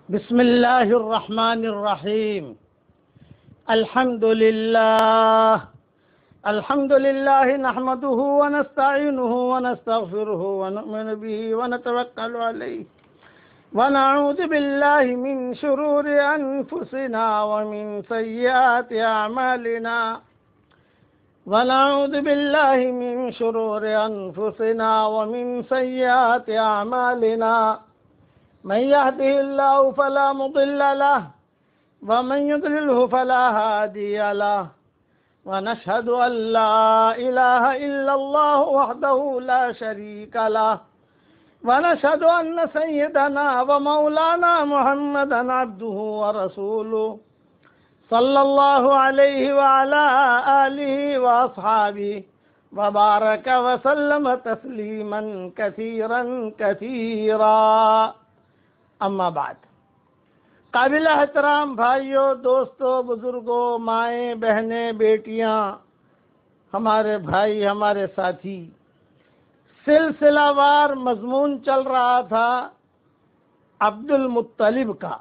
بسم اللہ الرحمن الرحیم. الحمد للہ نحمده ونستعینه ونستغفره ونؤمن به ونتوکل علیہ ونعوذ باللہ من شرور انفسنا ومن سیئات اعمالنا ونعوذ باللہ من شرور انفسنا ومن سیئات اعمالنا من يهده الله فلا مضل له ومن يضلله فلا هادي له ونشهد أن لا إله إلا الله وحده لا شريك له ونشهد أن سيدنا ومولانا محمدا عبده ورسوله صلى الله عليه وعلى آله وأصحابه وبارك وسلم تسليما كثيرا كثيرا. اما بعد. قابل احترام بھائیوں، دوستوں، بزرگوں، مائیں، بہنیں، بیٹیاں، ہمارے بھائی، ہمارے ساتھی، سلسلہ وار مضمون چل رہا تھا عبد المطلب کا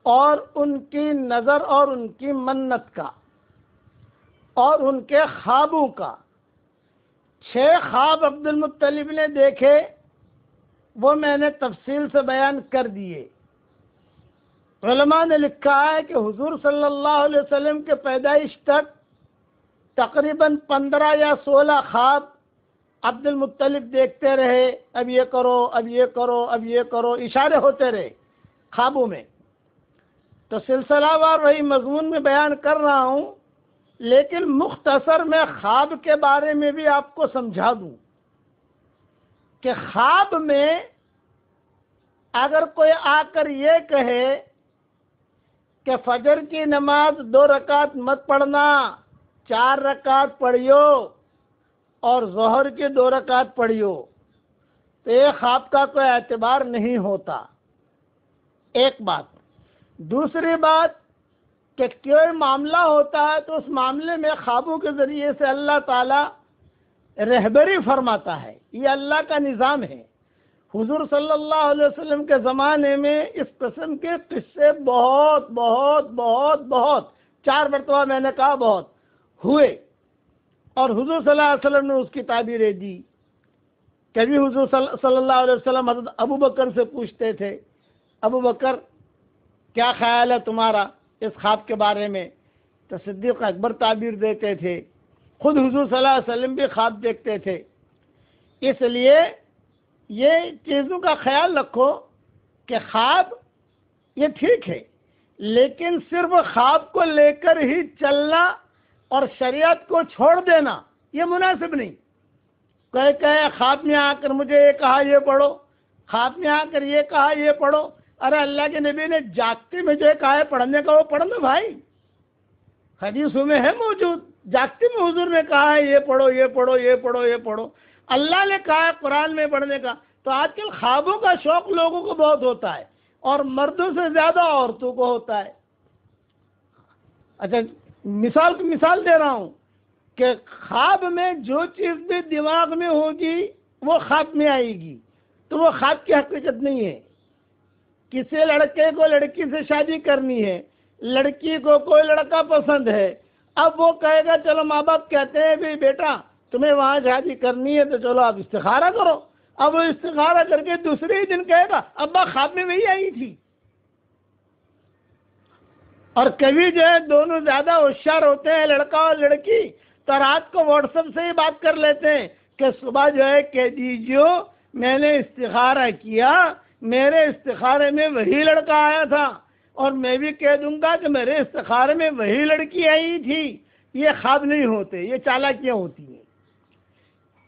اور ان کی نظر اور ان کی منت کا اور ان کے خوابوں کا. 6 خواب عبد المطلب نے دیکھے، وہ میں نے تفصیل سے بیان کر دیے. علماء نے لکھا ہے کہ حضور صلی اللہ علیہ وسلم کے پیدائش تک تقریباً 15 یا 16 خواب عبد المطلب دیکھتے رہے. اب یہ کرو، اب یہ کرو، اب یہ کرو، اشارے ہوتے رہے خوابوں میں. تو سلسلہ وار وہی مضمون میں بیان کر رہا ہوں، لیکن مختصر میں خواب کے بارے میں بھی آپ کو سمجھا دوں کہ خواب میں اگر کوئی آ کر یہ کہے کہ فجر کی نماز 2 رکعت مت پڑھنا، 4 رکعت پڑھیو اور ظہر کی 2 رکعت پڑھیو، تو یہ خواب کا کوئی اعتبار نہیں ہوتا. ایک بات. دوسری بات کہ کوئی معاملہ ہوتا ہے تو اس معاملے میں خوابوں کے ذریعے سے اللہ تعالیٰ رہبری فرماتا ہے. یہ اللہ کا نظام ہے. حضور صلی اللہ علیہ وسلم کے زمانے میں اس قسم کے قصے بہت 4 مرتبہ میں نے کہا بہت ہوئے، اور حضور صلی اللہ علیہ وسلم نے اس کی تعبیریں دی. کبھی حضور صلی اللہ علیہ وسلم حضرت ابو بکر سے پوچھتے تھے، ابو بکر کیا خیال ہے تمہارا اس خواب کے بارے میں؟ تو صدیق اکبر تعبیر دیتے تھے. خود حضور صلی اللہ علیہ وسلم بھی خواب دیکھتے تھے. اس لیے یہ چیزوں کا خیال رکھو کہ خواب یہ ٹھیک ہے، لیکن صرف خواب کو لے کر ہی چلنا اور شریعت کو چھوڑ دینا یہ مناسب نہیں. کوئی کہے خواب میں آ کر مجھے یہ کہا یہ پڑھو، خواب میں آ کر یہ کہا یہ پڑھو. ارے اللہ کے نبی نے جاگتے میں جو کہا ہے پڑھنے کا وہ پڑھنا بھائی، حدیثوں میں ہے موجود. جاگتے میں حضور نے کہا ہے یہ پڑھو، یہ پڑھو، یہ پڑھو، یہ پڑھو. اللہ نے کہا ہے قرآن میں پڑھنے کا. تو آج کل خوابوں کا شوق لوگوں کو بہت ہوتا ہے، اور مردوں سے زیادہ عورتوں کو ہوتا ہے. اچھا، مثال دے رہا ہوں کہ خواب میں جو چیز بھی دماغ میں ہوگی وہ خواب میں آئے گی، تو وہ خواب کی حقیقت نہیں ہے. کسی لڑکے کو لڑکی سے شادی کرنی ہے، لڑکی کو کوئی لڑکا پسند ہے. اب وہ کہے گا چلو ماں باپ کہتے ہیں بھی بیٹا تمہیں وہاں شادی کرنی ہے تو چلو آپ استخارہ کرو. اب وہ استخارہ کر کے دوسرے ہی دن کہے گا ابا خواب میں وہی آئی تھی. اور کبھی جو ہے دونوں زیادہ ہوشیار ہوتے ہیں لڑکا اور لڑکی، تو رات کو واٹس ایپ سے ہی بات کر لیتے ہیں کہ صبح جو ہے کہہ دیجیے میں نے استخارہ کیا، میرے استخارے میں وہی لڑکا آیا تھا، اور میں بھی کہہ دوں گا کہ میرے استخارے میں وہی لڑکی آئی تھی. یہ خواب نہیں ہوتے، یہ چالاکیاں ہوتی ہیں.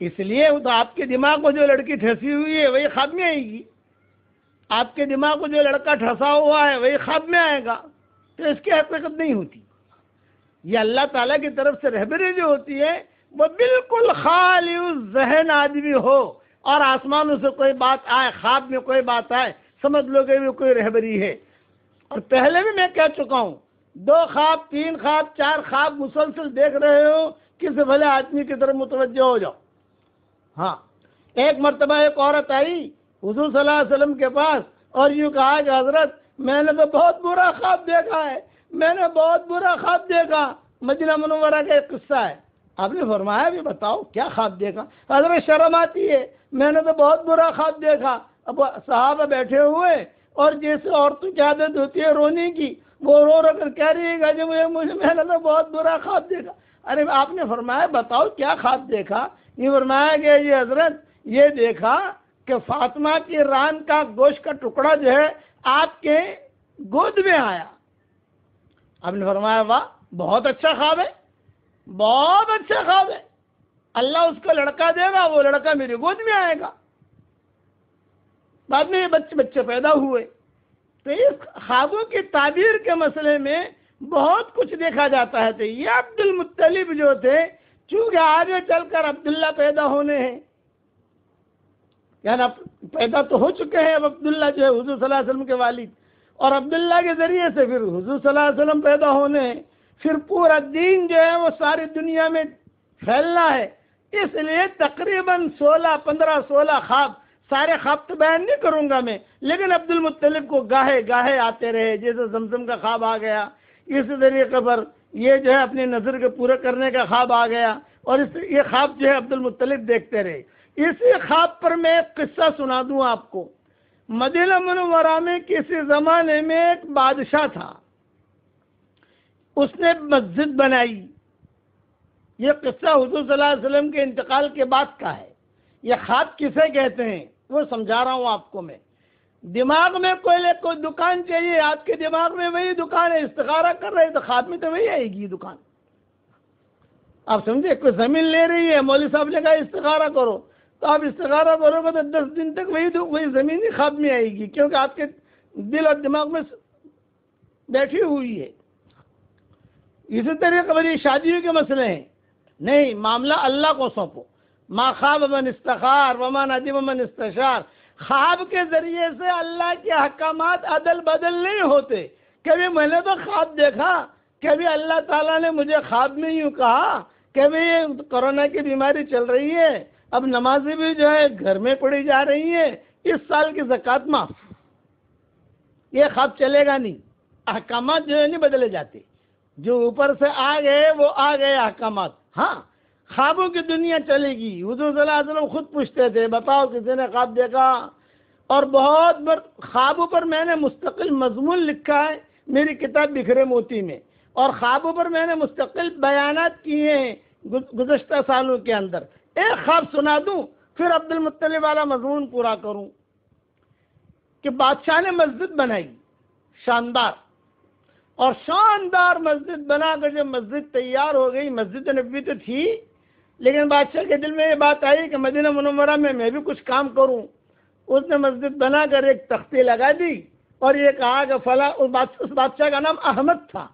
اس لیے تو آپ کے دماغ میں جو لڑکی ٹھسی ہوئی ہے وہی خواب میں آئے گی، آپ کے دماغ میں جو لڑکا ٹھسا ہوا ہے وہی خواب میں آئے گا. تو اس کی حقیقت نہیں ہوتی. یہ اللہ تعالیٰ کی طرف سے رہبری جو ہوتی ہے وہ بالکل خالی ذہن آدمی ہو اور آسمانوں سے کوئی بات آئے، خواب میں کوئی بات آئے، سمجھ لو کہ وہ کوئی رہبری ہے. اور پہلے بھی میں کہہ چکا ہوں 2 خواب 3 خواب 4 خواب مسلسل دیکھ رہے ہو، کسی بھلے آدمی کی طرف متوجہ ہو جاؤ. ہاں، ایک مرتبہ ایک عورت آئی حضور صلی اللہ علیہ وسلم کے پاس، اور یوں کہا کہ حضرت میں نے تو بہت برا خواب دیکھا ہے، میں نے بہت برا خواب دیکھا۔ مدینہ منورہ کا ایک قصہ ہے، آپ نے فرمایا بھی بتاؤ کیا خواب دیکھا؟ حضرت شرم آتی ہے، میں نے تو بہت برا خواب دیکھا۔ اب صحابہ بیٹھے ہوئے اور جیسے عورتوں کی عادت ہوتی ہے رونے کی، وہ رو رو کر کہہ رہی ہے کہ جی میں نے تو بہت برا خواب دیکھا۔ ارے آپ نے فرمایا بتاؤ کیا خواب دیکھا؟ یہ فرمایا کہ یہ حضرت یہ دیکھا کہ فاطمہ کی ران کا گوشت کا ٹکڑا جو ہے آپ کے گود میں آیا۔ آپ نے فرمایا واہ بہت اچھا خواب ہے، بہت اچھا خواب ہے، اللہ اس کو لڑکا دے گا، وہ لڑکا میری گود میں آئے گا۔ بعد میں یہ بچے پیدا ہوئے۔ تو اس خوابوں کی تعبیر کے مسئلے میں بہت کچھ دیکھا جاتا ہے۔ تو یہ عبد المطلب جو تھے، چونکہ آگے چل کر عبداللہ پیدا ہونے ہیں، یعنی پیدا تو ہو چکے ہیں اب عبداللہ جو ہے حضور صلی اللہ علیہ وسلم کے والد، اور عبداللہ کے ذریعے سے پھر حضور صلی اللہ علیہ وسلم پیدا ہونے ہیں، پھر پورا دین جو ہے وہ ساری دنیا میں پھیلنا ہے۔ اس لیے تقریباً 16 خواب، سارے خواب تو بیان نہیں کروں گا میں، لیکن عبد المطلب کو گاہے گاہے آتے رہے، جیسے زمزم کا خواب آ گیا، اسی طریقے پر یہ جو ہے اپنی نظر کے پورے کرنے کا خواب آ گیا، اور یہ خواب جو ہے عبد المطلب دیکھتے رہے۔ اسی خواب پر میں ایک قصہ سنا دوں آپ کو۔ مدینہ منورہ میں کسی زمانے میں ایک بادشاہ تھا، اس نے مسجد بنائی۔ یہ قصہ حضور صلی اللہ علیہ وسلم کے انتقال کے بعد کا ہے۔ یہ خواب کسے کہتے ہیں وہ سمجھا رہا ہوں آپ کو میں۔ دماغ میں کوئی دکان چاہیے، آپ کے دماغ میں وہی دکان ہے، استخارہ کر رہے تو خواب میں تو وہی آئے گی دکان۔ آپ سمجھے، کوئی زمین لے رہی ہے، مولوی صاحب نے کہا استخارہ کرو، تو آپ استخارہ کرو گے تو 10 دن تک وہی زمین ہی خواب میں آئے گی، کیونکہ آپ کے دل اور دماغ میں بیٹھی ہوئی ہے۔ اسی طریقے پر یہ شادیوں کے مسئلے ہیں، نہیں، معاملہ اللہ کو سونپو۔ ما خواب من استخار وما ندم من استشار۔ خواب کے ذریعے سے اللہ کے احکامات عدل بدل نہیں ہوتے۔ کبھی میں نے تو خواب دیکھا، کبھی اللہ تعالیٰ نے مجھے خواب میں یوں کہا کہ یہ کورونا کی بیماری چل رہی ہے، اب نمازی بھی جو ہے گھر میں پڑھی جا رہی ہیں، اس سال کی زکوٰۃ معاف۔ یہ خواب چلے گا نہیں، احکامات جو ہے نہیں بدلے جاتے، جو اوپر سے آ گئے وہ آ گئے احکامات۔ ہاں خوابوں کی دنیا چلے گی۔ حضور صلی اللہ علیہ وسلم خود پوچھتے تھے بتاؤ کسی نے خواب دیکھا؟ اور بہت خوابوں پر میں نے مستقل مضمون لکھا ہے میری کتاب بکھرے موتی میں، اور خوابوں پر میں نے مستقل بیانات کیے ہیں گزشتہ سالوں کے اندر۔ ایک خواب سنا دوں پھر عبد المطلب والا مضمون پورا کروں کہ بادشاہ نے مسجد بنائی شاندار، اور شاندار مسجد بنا کر جب مسجد تیار ہو گئی، مسجد نبوی تو تھی، لیکن بادشاہ کے دل میں یہ بات آئی کہ مدینہ منورہ میں بھی کچھ کام کروں۔ اس نے مسجد بنا کر ایک تختی لگا دی اور یہ کہا کہ فلاں، اس بادشاہ کا نام احمد تھا،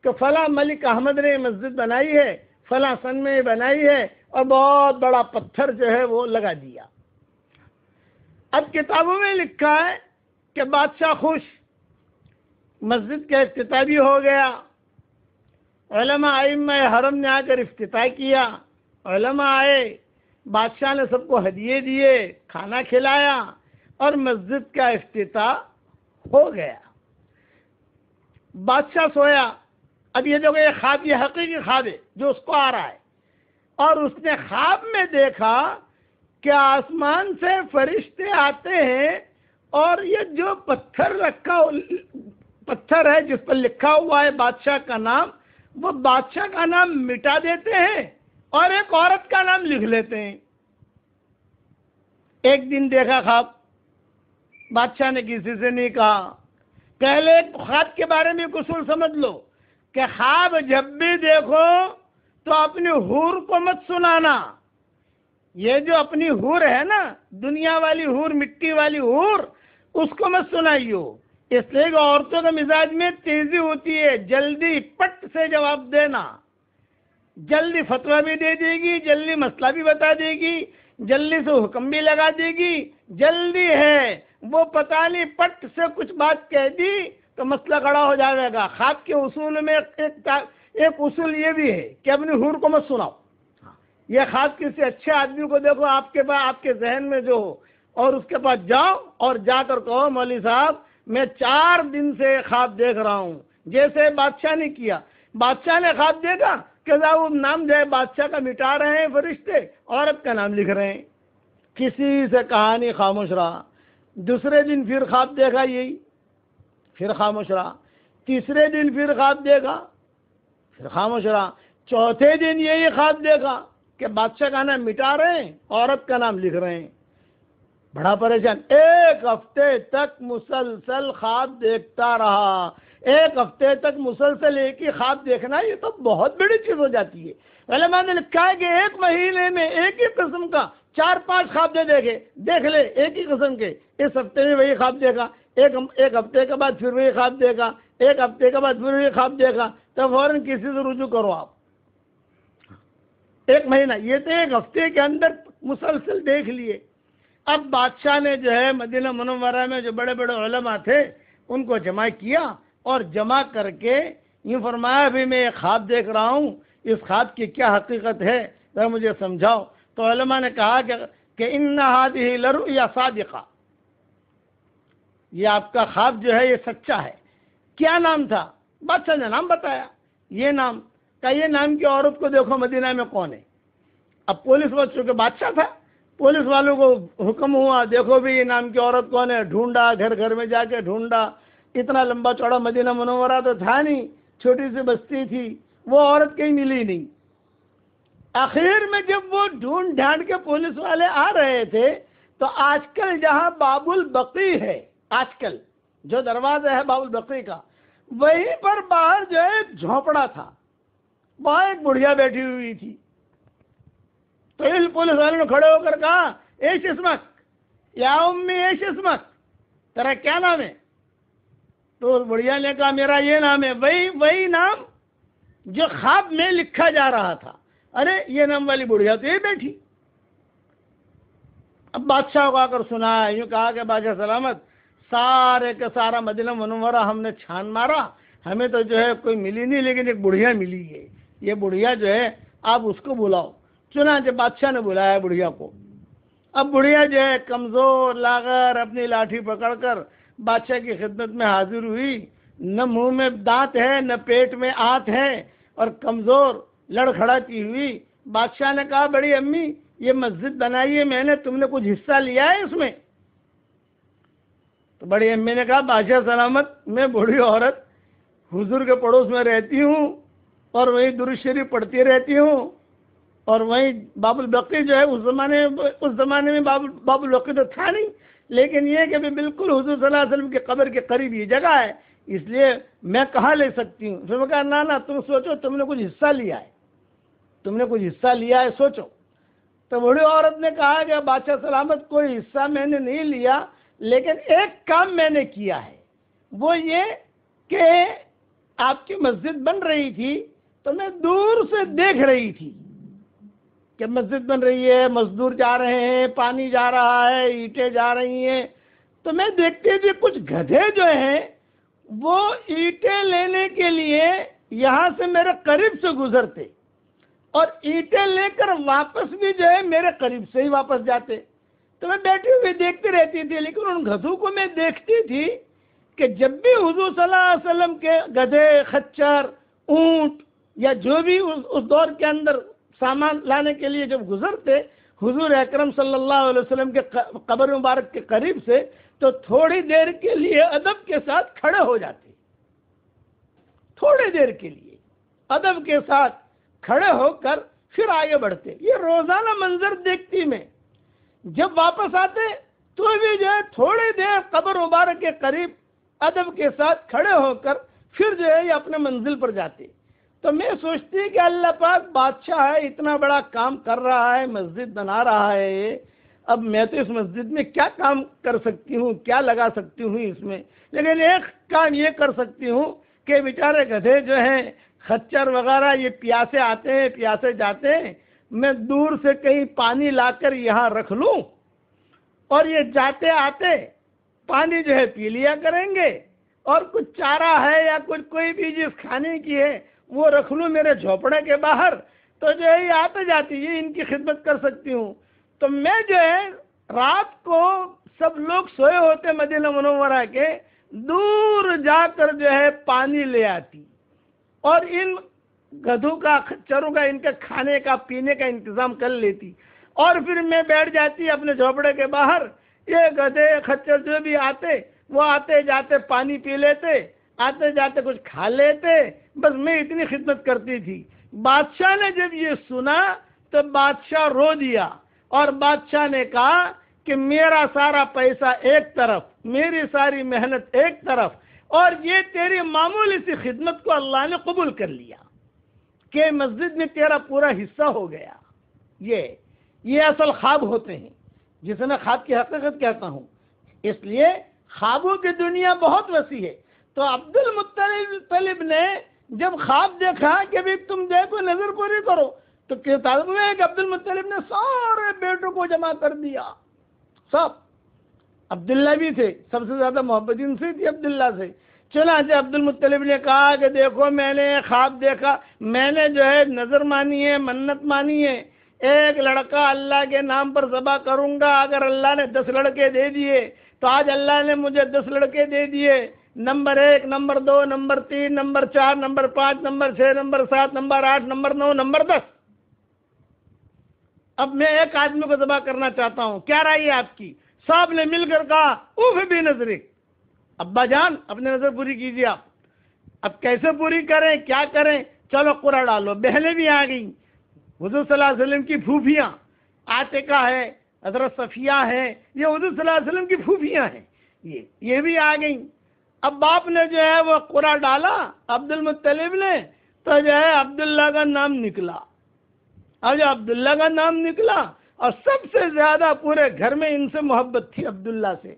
کہ فلاں ملک احمد نے مسجد بنائی ہے، فلاں سن میں بنائی ہے، اور بہت بڑا پتھر جو ہے وہ لگا دیا۔ اب کتابوں میں لکھا ہے کہ بادشاہ خوش، مسجد کا افتتاح بھی ہو گیا، علماء ائمہ حرم نے آ کر افتتاح کیا، علماء آئے، بادشاہ نے سب کو ہدیے دیے، کھانا کھلایا، اور مسجد کا افتتاح ہو گیا۔ بادشاہ سویا۔ اب یہ جو یہ خواب، یہ حقیقی خواب ہے جو اس کو آ رہا ہے، اور اس نے خواب میں دیکھا کہ آسمان سے فرشتے آتے ہیں، اور یہ جو پتھر ہے جس پر لکھا ہوا ہے بادشاہ کا نام، وہ بادشاہ کا نام مٹا دیتے ہیں اور ایک عورت کا نام لکھ لیتے ہیں۔ ایک دن دیکھا خواب، بادشاہ نے کسی سے نہیں کہا۔ پہلے خواب کے بارے میں ایک اصول سمجھ لو کہ خواب جب بھی دیکھو تو اپنی حور کو مت سنانا۔ یہ جو اپنی حور ہے نا، دنیا والی حور، مٹی والی حور، اس کو مت سنائیو، اس لیے کہ عورتوں کے مزاج میں تیزی ہوتی ہے، جلدی پٹ سے جواب دینا، جلدی فتویٰ بھی دے دے گی، جلدی مسئلہ بھی بتا دے گی، جلدی سے حکم بھی لگا دے گی، جلدی ہے، وہ پتہ نہیں پٹ سے کچھ بات کہہ دی تو مسئلہ کھڑا ہو جائے گا۔ خواب کے اصول میں ایک اصول یہ بھی ہے کہ اپنی حور کو مت سناؤ۔ یہ خواب کسی اچھے آدمی کو دیکھو آپ کے ذہن میں جو ہو، اور اس کے پاس جاؤ اور جا کر کہو مولوی صاحب میں 4 دن سے خواب دیکھ رہا ہوں، جیسے بادشاہ نے کیا۔ بادشاہ نے خواب دیکھا کہ وہ نام جو ہے بادشاہ کا مٹا رہے ہیں فرشتے، عورت کا نام لکھ رہے ہیں، کسی سے کہانی خاموش رہا۔ دوسرے دن پھر خواب دیکھا یہی، پھر خاموش رہا۔ تیسرے دن پھر خواب دیکھا، پھر خاموش رہا۔ چوتھے دن یہی خواب دیکھا کہ بادشاہ کا نام مٹا رہے ہیں، عورت کا نام لکھ رہے ہیں، بڑا پریشان۔ 1 ہفتے تک مسلسل خواب دیکھتا رہا۔ 1 ہفتے تک مسلسل ایک ہی خواب دیکھنا یہ تو بہت بڑی چیز ہو جاتی ہے۔ علماء نے لکھا ہے کہ 1 مہینے میں ایک ہی قسم کا 4-5 خواب دیکھ لے ایک ہی قسم کے۔ اس ہفتے میں وہی خواب دیکھا، ایک ہفتے کے بعد پھر وہی خواب دیکھا، 1 ہفتے کے بعد پھر وہی خواب دیکھا، تو فوراً کسی سے رجوع کرو آپ۔ 1 مہینہ، یہ تو 1 ہفتے کے اندر مسلسل دیکھ لیے۔ اب بادشاہ نے جو ہے مدینہ منورہ میں جو بڑے بڑے علماء تھے ان کو جمع کیا، اور جمع کر کے یہ فرمایا بھی میں ایک خواب دیکھ رہا ہوں، اس خواب کی کیا حقیقت ہے ذرا مجھے سمجھاؤ۔ تو علماء نے کہا کہ ان هذه لرؤيا صادقہ، یہ آپ کا خواب جو ہے یہ سچا ہے۔ کیا نام تھا؟ بادشاہ نے نام بتایا، یہ نام کا، یہ نام کی عورت کو دیکھو مدینہ میں کون ہے۔ اب پولیس والوں، چونکہ بادشاہ تھا، پولیس والوں کو حکم ہوا دیکھو بھی یہ نام کی عورت کون ہے۔ ڈھونڈا، گھر گھر میں جا کے ڈھونڈا، اتنا لمبا چوڑا مدینہ منورہ تو تھا نہیں، چھوٹی سی بستی تھی، وہ عورت کہیں ملی نہیں۔ آخر میں جب وہ ڈھونڈ ڈھانڈ کے پولیس والے آ رہے تھے تو آج کل جہاں باب البقی ہے، آج کل جو دروازہ ہے باب البقی کا، وہیں پر باہر جو ہے ایک جھونپڑا تھا، وہاں ایک بڑھیا بیٹھی ہوئی تھی۔ تو اس پولیس والوں نے کھڑے ہو کر کہا ایش اسمک یا امی ایش اسمک، تیرا کیا نام ہے؟ تو بڑھیا نے کہا میرا یہ نام ہے، وہی نام جو خواب میں لکھا جا رہا تھا۔ ارے یہ نام والی بڑھیا تو یہ بیٹھی۔ اب بادشاہ کو آ کر سنا، یوں کہا کہ بادشاہ سلامت، سارے کا سارا مدینہ منورہ ہم نے چھان مارا، ہمیں تو جو ہے کوئی ملی نہیں، لیکن ایک بڑھیا ملی ہے، یہ بڑھیا جو ہے آپ اس کو بلاؤ۔ چنانچہ بادشاہ نے بلایا بڑھیا کو۔ اب بڑھیا جو ہے کمزور لاغر اپنی لاٹھی پکڑ کر بادشاہ کی خدمت میں حاضر ہوئی، نہ منہ میں دانت ہے نہ پیٹ میں آنت ہے، اور کمزور لڑکھڑاتی ہوئی۔ بادشاہ نے کہا بڑی امی یہ مسجد بنائی ہے میں نے، تم نے کچھ حصہ لیا ہے اس میں؟ تو بڑی امی نے کہا بادشاہ سلامت، میں بوڑھی عورت حضور کے پڑوس میں رہتی ہوں اور وہیں درود شریف پڑھتی رہتی ہوں، اور وہیں باب البقی جو ہے اس زمانے میں باب البقی تو تھا نہیں، لیکن یہ کہ بالکل حضور صلی اللہ علیہ وسلم کی قبر کے قریب یہ جگہ ہے، اس لیے میں کہاں لے سکتی ہوں؟ پھر میں کہا نا تم سوچو، تم نے کچھ حصہ لیا ہے، تم نے کچھ حصہ لیا ہے، سوچو۔ تو بوڑھی عورت نے کہا کہ بادشاہ سلامت کوئی حصہ میں نے نہیں لیا، لیکن ایک کام میں نے کیا ہے، وہ یہ کہ آپ کی مسجد بن رہی تھی تو میں دور سے دیکھ رہی تھی کہ مسجد بن رہی ہے، مزدور جا رہے ہیں، پانی جا رہا ہے، اینٹیں جا رہی ہیں، تو میں دیکھتی تھی کچھ گدھے جو ہیں وہ اینٹیں لینے کے لیے یہاں سے میرے قریب سے گزرتے، اور اینٹیں لے کر واپس بھی جو ہے میرے قریب سے ہی واپس جاتے۔ تو میں بیٹھی ہوئی دیکھتی رہتی تھی، لیکن ان گدھوں کو میں دیکھتی تھی کہ جب بھی حضور صلی اللہ علیہ وسلم کے گدھے، خچر، اونٹ یا جو بھی اس دور کے اندر سامان لانے کے لیے جب گزرتے حضور اکرم صلی اللہ علیہ وسلم کے قبر مبارک کے قریب سے، تو تھوڑی دیر کے لیے ادب کے ساتھ کھڑے ہو جاتے، تھوڑی دیر کے لیے ادب کے ساتھ کھڑے ہو کر پھر آگے بڑھتے۔ یہ روزانہ منظر دیکھتی میں، جب واپس آتے تو بھی جو ہے تھوڑی دیر قبر مبارک کے قریب ادب کے ساتھ کھڑے ہو کر پھر جو ہے یہ اپنے منزل پر جاتے۔ تو میں سوچتی کہ اللہ پاک بادشاہ ہے، اتنا بڑا کام کر رہا ہے، مسجد بنا رہا ہے، اب میں تو اس مسجد میں کیا کام کر سکتی ہوں، کیا لگا سکتی ہوں اس میں؟ لیکن ایک کام یہ کر سکتی ہوں کہ بیچارے گدھے جو ہیں، خچر وغیرہ، یہ پیاسے آتے ہیں پیاسے جاتے ہیں، میں دور سے کہیں پانی لا کر یہاں رکھ لوں، اور یہ جاتے آتے پانی جو ہے پی لیا کریں گے، اور کچھ چارہ ہے یا کوئی بھی چیز کھانے کی ہے وہ رکھ لوں میرے جھوپڑے کے باہر، تو جو ہے یہ آتے جاتی یہ ان کی خدمت کر سکتی ہوں۔ تو میں جو ہے رات کو سب لوگ سوئے ہوتے مدینہ منورہ کے، دور جا کر جو ہے پانی لے آتی اور ان گدھوں کا خچروں کا ان کے کھانے کا پینے کا انتظام کر لیتی، اور پھر میں بیٹھ جاتی اپنے جھوپڑے کے باہر۔ یہ گدھے خچر جو بھی آتے وہ آتے جاتے پانی پی لیتے، آتے جاتے کچھ کھا لیتے، بس میں اتنی خدمت کرتی تھی۔ بادشاہ نے جب یہ سنا تو بادشاہ رو دیا، اور بادشاہ نے کہا کہ میرا سارا پیسہ ایک طرف، میری ساری محنت ایک طرف، اور یہ تیری معمولی سی خدمت کو اللہ نے قبول کر لیا کہ مسجد میں تیرا پورا حصہ ہو گیا۔ یہ اصل خواب ہوتے ہیں جسے میں خواب کی حقیقت کہتا ہوں۔ اس لیے خوابوں کی دنیا بہت وسیع ہے۔ تو عبد المطلب نے جب خواب دیکھا کہ بھی تم دیکھو نظر پوری کرو، تو کتاب میں کہ عبد المطلب نے سارے بیٹوں کو جمع کر دیا، سب۔ عبداللہ بھی تھے، سب سے زیادہ محبت ان سے تھی عبداللہ سے۔ چنانچہ عبد المطلب نے کہا کہ دیکھو میں نے خواب دیکھا، میں نے جو ہے نظر مانی ہے، منت مانی ہے، ایک لڑکا اللہ کے نام پر ذبح کروں گا۔ اگر اللہ نے 10 لڑکے دے دیے تو آج اللہ نے مجھے 10 لڑکے دے دیے، number 1، number 2، number 3، number 4، number 5، number 6، number 7، number 8، number 9، number 10۔ اب میں ایک آدمی کو ذبح کرنا چاہتا ہوں، کیا رائے ہے آپ کی؟ صاحب نے مل کر کہا اوف بھی نظرک، ابا جان اپنی نظر پوری کیجیے آپ۔ اب کیسے پوری کریں، کیا کریں؟ چلو قرعہ ڈالو۔ بہنیں بھی آ گئیں، حضور صلی اللہ علیہ وسلم کی پھوپھیاں، عاتقہ ہے، حضرت صفیہ ہے، یہ حضور صلی اللہ علیہ وسلم کی پھوپھیاں ہیں، یہ بھی آ گئیں۔ اب باپ نے جو ہے وہ قرعہ ڈالا عبد المطلب نے، تو جو ہے عبداللہ کا نام نکلا۔ اب جو عبداللہ کا نام نکلا، اور سب سے زیادہ پورے گھر میں ان سے محبت تھی عبداللہ سے،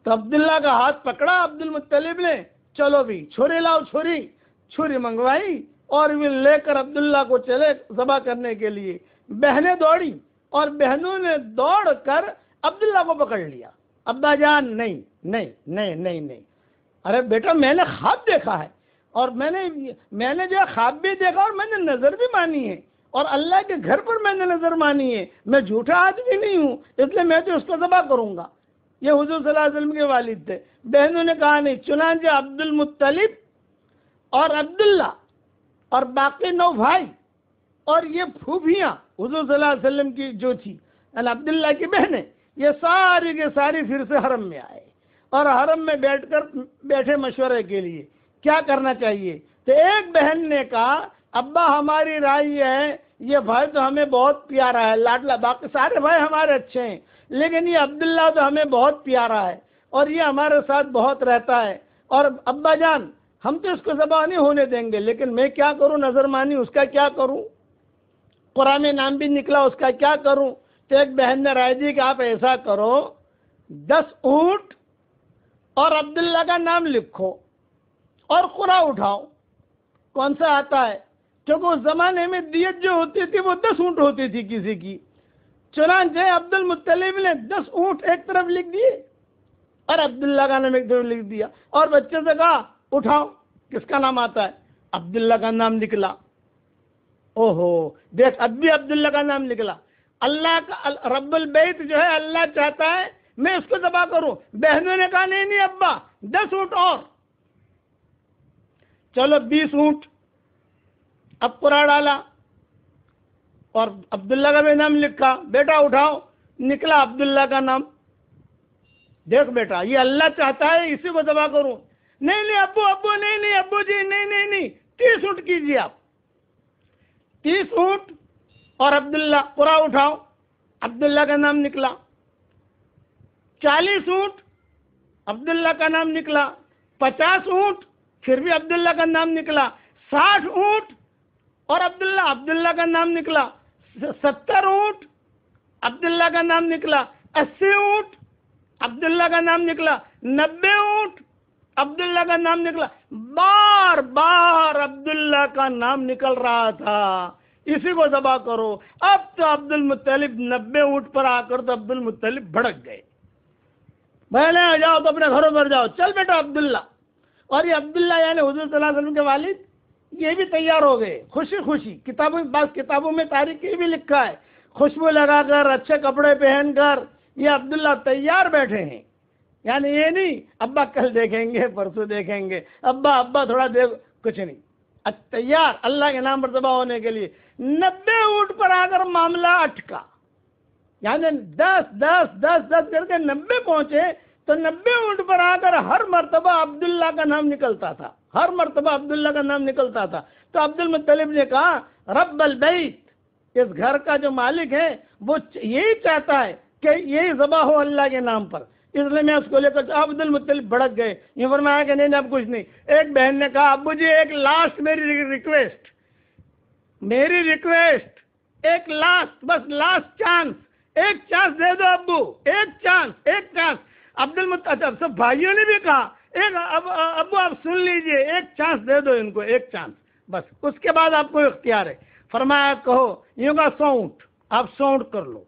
تو عبداللہ کا ہاتھ پکڑا عبد المطلب نے، چلو بھی چھری لاؤ، چھری منگوائی، اور وہ لے کر عبداللہ کو چلے ذبح کرنے کے لیے۔ بہنیں دوڑی، اور بہنوں نے دوڑ کر عبداللہ کو پکڑ لیا۔ ابا جان نہیں نہیں نہیں نہیں نہیں، ارے بیٹا میں نے خواب دیکھا ہے، اور میں نے جو خواب بھی دیکھا اور میں نے نظر بھی مانی ہے، اور اللہ کے گھر پر میں نے نظر مانی ہے، میں جھوٹا آدمی نہیں ہوں، اس لیے میں تو اس کو ذبح کروں گا۔ یہ حضور صلی اللہ علیہ وسلم کے والد تھے۔ بہنوں نے کہا نہیں۔ چنانچہ عبد المطلب اور عبداللہ اور باقی 9 بھائی اور یہ پھوپھیاں حضور صلی اللہ علیہ وسلم کی جو تھی، یعنی عبداللہ کی بہنیں، یہ ساری کے ساری پھر سے حرم میں آئے، اور حرم میں بیٹھے مشورے کے لیے کیا کرنا چاہیے۔ تو ایک بہن نے کہا ابا ہماری رائے یہ ہے، یہ بھائی تو ہمیں بہت پیارا ہے، لاڈلا، باقی سارے بھائی ہمارے اچھے ہیں، لیکن یہ عبداللہ تو ہمیں بہت پیارا ہے اور یہ ہمارے ساتھ بہت رہتا ہے، اور ابا جان ہم تو اس کو ذبح نہیں ہونے دیں گے، لیکن میں کیا کروں، نظر مانی اس کا کیا کروں، قرآن میں نام بھی نکلا اس کا کیا کروں۔ تو ایک بہن نے رائے دی کہ آپ ایسا کرو، 10 اونٹ اور عبداللہ کا نام لکھو اور قرعہ اٹھاؤ، کون سا آتا ہے، کیونکہ اس زمانے میں دیت جو ہوتی تھی وہ 10 اونٹ ہوتی تھی کسی کی۔ چنانچہ عبد المطلب نے 10 اونٹ ایک طرف لکھ دیے اور عبداللہ کا نام ایک طرف لکھ دیا، اور بچے سے کہا اٹھاؤ کس کا نام آتا ہے، عبداللہ کا نام نکلا۔ اوہو دیکھ، اب بھی عبداللہ کا نام نکلا۔ اللہ کا رب البیت جو ہے اللہ چاہتا ہے میں اس کو ذبح کروں۔ بہنوں نے کہا نہیں ابا 10 اونٹ اور، چلو 20 اونٹ۔ اب قرعہ ڈالا اور عبداللہ کا بھی نام لکھا، بیٹا اٹھاؤ، نکلا عبداللہ کا نام۔ دیکھ بیٹا یہ اللہ چاہتا ہے اسی کو ذبح کروں۔ نہیں ابو نہیں ابو جی نہیں 30 اونٹ کیجیے آپ، 30 اونٹ اور عبداللہ، قرعہ اٹھاؤ، عبداللہ کا نام نکلا۔ 40 اونٹ، عبداللہ کا نام نکلا۔ 50 اونٹ، پھر بھی عبداللہ کا نام نکلا۔ 60 اونٹ اور عبداللہ کا نام نکلا۔ 70 اونٹ، عبداللہ کا نام نکلا۔ 80 اونٹ، عبداللہ کا نام نکلا۔ 90 اونٹ، عبداللہ کا نام نکلا۔ بار بار عبداللہ کا نام نکل رہا تھا، اسی کو ذبح کرو۔ اب تو عبد المطلب 90 اونٹ پر آ کر تو عبد المطلب بھڑک گئے، بہنے جاؤ تو اپنے گھروں پر جاؤ، چل بیٹا عبداللہ۔ اور یہ عبداللہ یعنی حضور صلی اللہ علیہ وسلم کے والد، یہ بھی تیار ہو گئے خوشی خوشی۔ بعض کتابوں میں تاریخ یہ بھی لکھا ہے خوشبو لگا کر اچھے کپڑے پہن کر یہ عبداللہ تیار بیٹھے ہیں. یعنی یہ نہیں ابا کل دیکھیں گے پرسوں دیکھیں گے، ابا تھوڑا دیکھ، کچھ نہیں، تیار اللہ کے نام پر ذبح ہونے کے لیے. 90 اونٹ پر آ کر معاملہ اٹکا، یعنی 10 کر کے 90 پہنچے تو 90 اونٹ پر آ کر ہر مرتبہ عبداللہ کا نام نکلتا تھا، ہر مرتبہ عبداللہ کا نام نکلتا تھا. تو عبد المطلب نے کہا رب البیت، اس گھر کا جو مالک ہے وہ یہی چاہتا ہے کہ یہی ذبح ہو اللہ کے نام پر، اس لیے میں اس کو لے کر. عبد المطلب بھڑک گئے، یہ فرمایا کہ نہیں اب کچھ نہیں. ایک بہن نے کہا ابو جی ایک لاسٹ میری ریکویسٹ، ایک لاسٹ، بس لاسٹ چانس، ایک چانس دے دو ابو، ایک چانس. عبد المطلب سب بھائیوں نے بھی کہا ایک ابو آپ سن لیجئے، ایک چانس دے دو ان کو، ایک چانس بس، اس کے بعد آپ کو اختیار ہے. فرمایا کہو یوں کا 100 اونٹ، آپ 100 اونٹ کر لو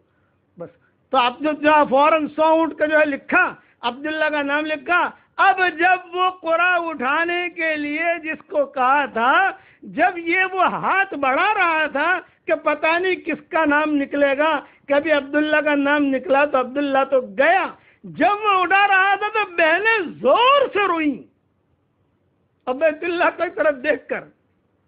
بس. تو اب جو فوراً 100 اونٹ کا جو ہے لکھا، عبداللہ کا نام لکھا. اب جب وہ قرا اٹھانے کے لیے جس کو کہا تھا، جب یہ وہ ہاتھ بڑھا رہا تھا کہ پتہ نہیں کس کا نام نکلے گا، کبھی عبداللہ کا نام نکلا تو عبداللہ تو گیا. جب وہ اٹھا رہا تھا تو بہنیں زور سے روئیں اب بیت اللہ کی طرف دیکھ کر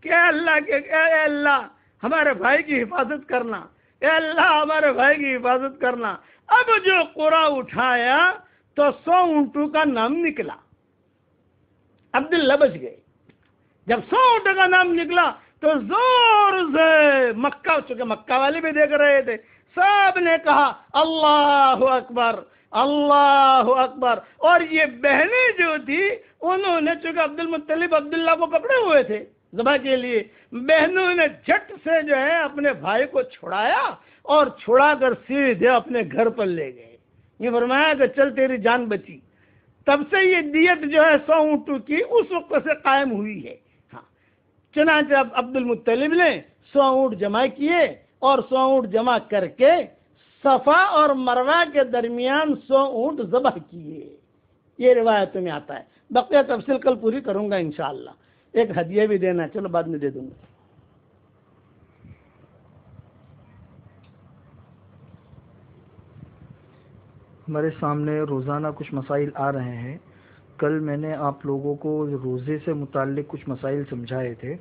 کہ اے اللہ ہمارے بھائی کی حفاظت کرنا، اے اللہ ہمارے بھائی کی حفاظت کرنا. اب جو قرا اٹھایا تو 100 اونٹوں کا نام نکلا، عبداللہ بچ گئے. جب 100 اونٹوں کا نام نکلا تو زور سے مکہ، چونکہ مکہ والے بھی دیکھ رہے تھے، سب نے کہا اللہ اکبر اللہ اکبر. اور یہ بہنیں جو تھی انہوں نے، چونکہ عبد المطلب عبداللہ کو پکڑے ہوئے تھے ذبح کے لیے، بہنوں نے جھٹ سے جو ہے اپنے بھائی کو چھڑایا اور چھڑا کر سیدھے اپنے گھر پر لے گئے. یہ فرمایا کہ چل تیری جان بچی. تب سے یہ دیت جو ہے 100 اونٹوں کی اس وقت سے قائم ہوئی ہے. ہاں، چنانچہ عبد المطلب نے 100 اونٹ جمع کیے اور 100 اونٹ جمع کر کے صفا اور مروہ کے درمیان 100 اونٹ ذبح کیے. یہ روایتوں میں آتا ہے. بقیہ تفصیل کل پوری کروں گا انشاءاللہ. ایک ہدیہ بھی دینا ہے، چلو بعد میں دے دوں گا. ہمارے سامنے روزانہ کچھ مسائل آ رہے ہیں. کل میں نے آپ لوگوں کو روزے سے متعلق کچھ مسائل سمجھائے تھے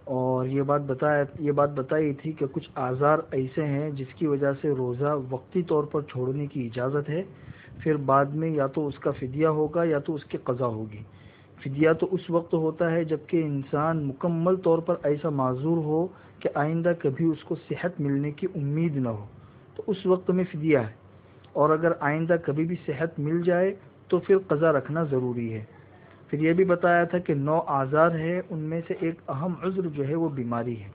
اور یہ بات بتائی تھی کہ کچھ آزار ایسے ہیں جس کی وجہ سے روزہ وقتی طور پر چھوڑنے کی اجازت ہے، پھر بعد میں یا تو اس کا فدیہ ہوگا یا تو اس کی قضا ہوگی. فدیہ تو اس وقت ہوتا ہے جبکہ انسان مکمل طور پر ایسا معذور ہو کہ آئندہ کبھی اس کو صحت ملنے کی امید نہ ہو، تو اس وقت میں فدیہ ہے. اور اگر آئندہ کبھی بھی صحت مل جائے تو پھر قضا رکھنا ضروری ہے. پھر یہ بھی بتایا تھا کہ 9 آزار ہے، ان میں سے ایک اہم عذر جو ہے وہ بیماری ہے.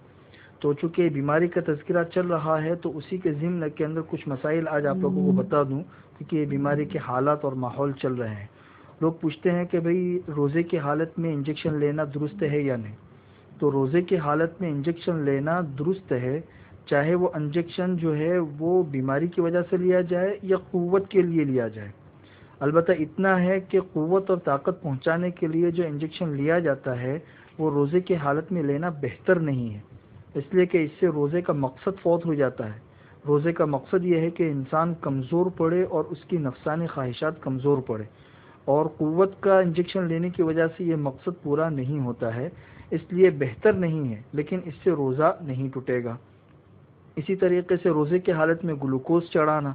تو چونکہ بیماری کا تذکرہ چل رہا ہے تو اسی کے ضمن کے اندر کچھ مسائل آج آپ لوگوں کو بتا دوں، کیونکہ یہ بیماری کے حالات اور ماحول چل رہے ہیں. لوگ پوچھتے ہیں کہ بھئی روزے کی حالت میں انجیکشن لینا درست ہے یا نہیں. تو روزے کی حالت میں انجیکشن لینا درست ہے، چاہے وہ انجیکشن جو ہے وہ بیماری کی وجہ سے لیا جائے یا قوت کے لیے لیا جائے. البتہ اتنا ہے کہ قوت اور طاقت پہنچانے کے لیے جو انجیکشن لیا جاتا ہے وہ روزے کی حالت میں لینا بہتر نہیں ہے، اس لیے کہ اس سے روزے کا مقصد فوت ہو جاتا ہے. روزے کا مقصد یہ ہے کہ انسان کمزور پڑے اور اس کی نفسانی خواہشات کمزور پڑے، اور قوت کا انجیکشن لینے کی وجہ سے یہ مقصد پورا نہیں ہوتا ہے، اس لیے بہتر نہیں ہے، لیکن اس سے روزہ نہیں ٹوٹے گا. اسی طریقے سے روزے کی حالت میں گلوکوز چڑھانا،